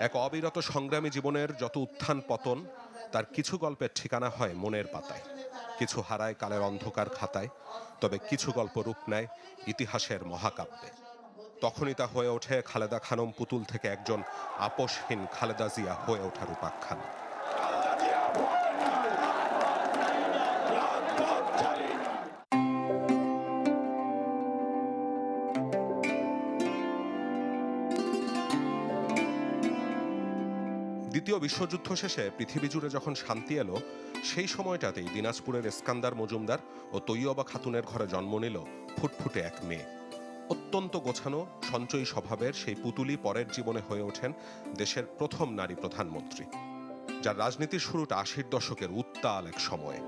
এক অবিরত সংগ্রামী জীবনের যত উত্থান পতন, তার কিছু গল্পের ঠিকানা হয় মনের পাতায়, কিছু হারায় কালের অন্ধকার খাতায়, তবে কিছু গল্প রূপ নেয় ইতিহাসের মহাকাব্যে। তখনই তা হয়ে ওঠে খালেদা খানম পুতুল থেকে একজন আপোষহীন খালেদা জিয়া হয়ে ওঠার উপাখ্যান। দ্বিতীয় বিশ্বযুদ্ধ শেষে পৃথিবী জুড়ে যখন শান্তি এলো, সেই সময়টাতেই দিনাজপুরের এস্কান্দার মজুমদার ও তৈয়বা খাতুনের ঘরে জন্ম নিল ফুটফুটে এক মেয়ে। অত্যন্ত গোছানো সঞ্চয়ী স্বভাবের সেই পুতুলই পরের জীবনে হয়ে ওঠেন দেশের প্রথম নারী প্রধানমন্ত্রী, যার রাজনীতির শুরুটা ৮০ দশকের উত্তাল এক সময়ে।